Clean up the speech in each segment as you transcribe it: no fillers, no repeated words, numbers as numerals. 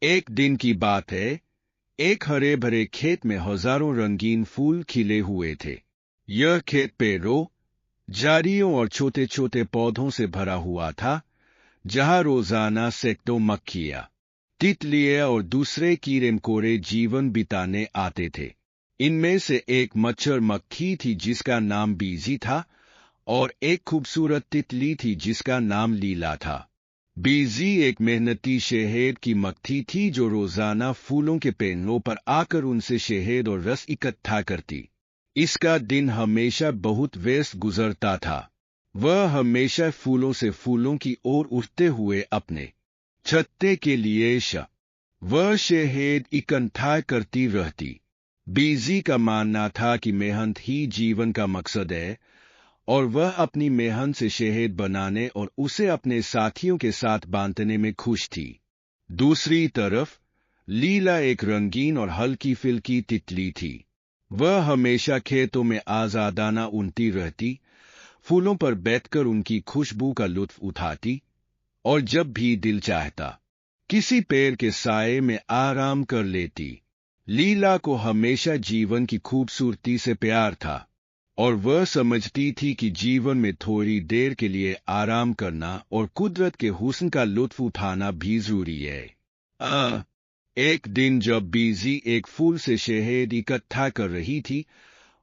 एक दिन की बात है। एक हरे भरे खेत में हजारों रंगीन फूल खिले हुए थे। यह खेत पेड़ों, झाड़ियों और छोटे छोटे पौधों से भरा हुआ था, जहां रोजाना सैकड़ों मक्खियां, तितलियां और दूसरे कीड़े मकोड़े जीवन बिताने आते थे। इनमें से एक मच्छर मक्खी थी जिसका नाम बीजी था, और एक खूबसूरत तितली थी जिसका नाम लीला था। बीजी एक मेहनती शहद की मक्खी थी जो रोजाना फूलों के पेड़ों पर आकर उनसे शहद और रस इकट्ठा करती। इसका दिन हमेशा बहुत व्यस्त गुजरता था। वह हमेशा फूलों से फूलों की ओर उठते हुए अपने छत्ते के लिए वह शहद इकट्ठा करती रहती। बीजी का मानना था कि मेहनत ही जीवन का मकसद है, और वह अपनी मेहनत से शहद बनाने और उसे अपने साथियों के साथ बांटने में खुश थी। दूसरी तरफ लीला एक रंगीन और हल्की फुल्की तितली थी। वह हमेशा खेतों में आजादाना उड़ती रहती, फूलों पर बैठकर उनकी खुशबू का लुत्फ उठाती, और जब भी दिल चाहता किसी पेड़ के साए में आराम कर लेती। लीला को हमेशा जीवन की खूबसूरती से प्यार था, और वह समझती थी कि जीवन में थोड़ी देर के लिए आराम करना और कुदरत के हुस्न का लुत्फ उठाना भी जरूरी है। एक दिन जब बीजी एक फूल से शहद इकट्ठा कर रही थी,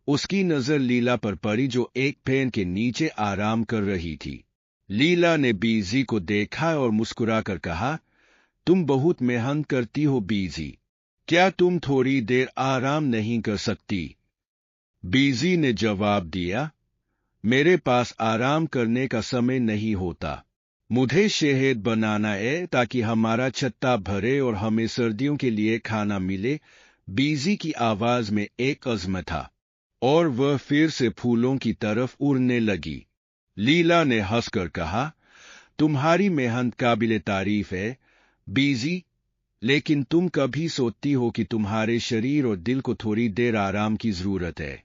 उसकी नजर लीला पर पड़ी जो एक पेड़ के नीचे आराम कर रही थी। लीला ने बीजी को देखा और मुस्कुराकर कहा, तुम बहुत मेहनत करती हो बीजी, क्या तुम थोड़ी देर आराम नहीं कर सकती? बीजी ने जवाब दिया, मेरे पास आराम करने का समय नहीं होता। मुझे शहद बनाना है ताकि हमारा छत्ता भरे और हमें सर्दियों के लिए खाना मिले। बीजी की आवाज में एक अज़्म था, और वह फिर से फूलों की तरफ उड़ने लगी। लीला ने हंसकर कहा, तुम्हारी मेहनत काबिले तारीफ है बीजी, लेकिन तुम कभी सोचती हो कि तुम्हारे शरीर और दिल को थोड़ी देर आराम की जरूरत है?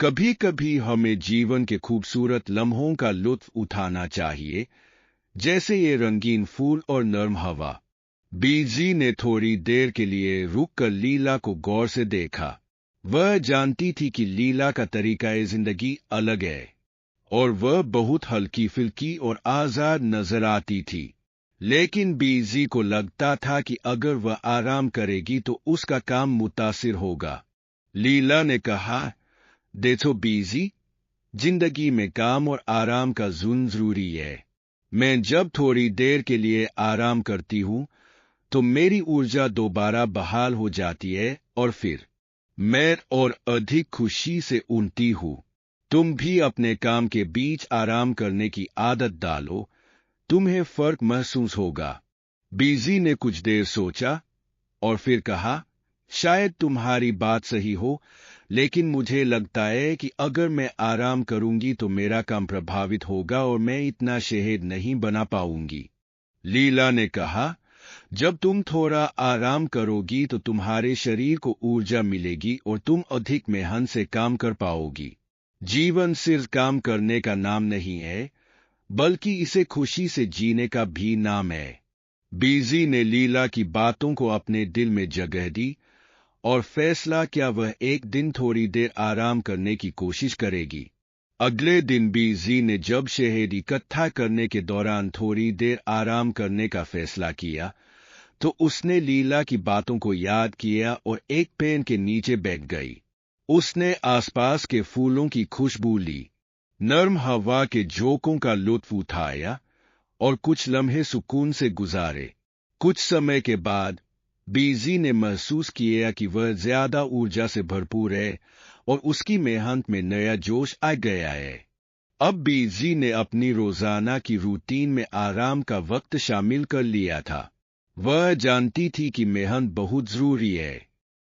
कभी कभी हमें जीवन के खूबसूरत लम्हों का लुत्फ उठाना चाहिए, जैसे ये रंगीन फूल और नर्म हवा। बीजी ने थोड़ी देर के लिए रुककर लीला को गौर से देखा। वह जानती थी कि लीला का तरीका जिंदगी अलग है, और वह बहुत हल्की फुल्की और आजाद नजर आती थी। लेकिन बीजी को लगता था कि अगर वह आराम करेगी तो उसका काम मुतासिर होगा। लीला ने कहा, देखो बीजी, जिंदगी में काम और आराम का जरूरी है। मैं जब थोड़ी देर के लिए आराम करती हूँ तो मेरी ऊर्जा दोबारा बहाल हो जाती है, और फिर मैं और अधिक खुशी से उड़ती हूँ। तुम भी अपने काम के बीच आराम करने की आदत डालो, तुम्हें फर्क महसूस होगा। बीजी ने कुछ देर सोचा और फिर कहा, शायद तुम्हारी बात सही हो, लेकिन मुझे लगता है कि अगर मैं आराम करूंगी तो मेरा काम प्रभावित होगा और मैं इतना शहद नहीं बना पाऊंगी। लीला ने कहा, जब तुम थोड़ा आराम करोगी तो तुम्हारे शरीर को ऊर्जा मिलेगी और तुम अधिक मेहनत से काम कर पाओगी। जीवन सिर्फ काम करने का नाम नहीं है, बल्कि इसे खुशी से जीने का भी नाम है। बीजी ने लीला की बातों को अपने दिल में जगह दी और फैसला किया वह एक दिन थोड़ी देर आराम करने की कोशिश करेगी। अगले दिन बीजी ने जब शहद इकट्ठा करने के दौरान थोड़ी देर आराम करने का फैसला किया, तो उसने लीला की बातों को याद किया और एक पेड़ के नीचे बैठ गई। उसने आसपास के फूलों की खुशबू ली, नर्म हवा के झोंकों का लुत्फ उठाया और कुछ लम्हे सुकून से गुजारे। कुछ समय के बाद बीजी ने महसूस किया कि वह ज्यादा ऊर्जा से भरपूर है और उसकी मेहनत में नया जोश आ गया है। अब बीजी ने अपनी रोजाना की रूटीन में आराम का वक्त शामिल कर लिया था। वह जानती थी कि मेहनत बहुत जरूरी है,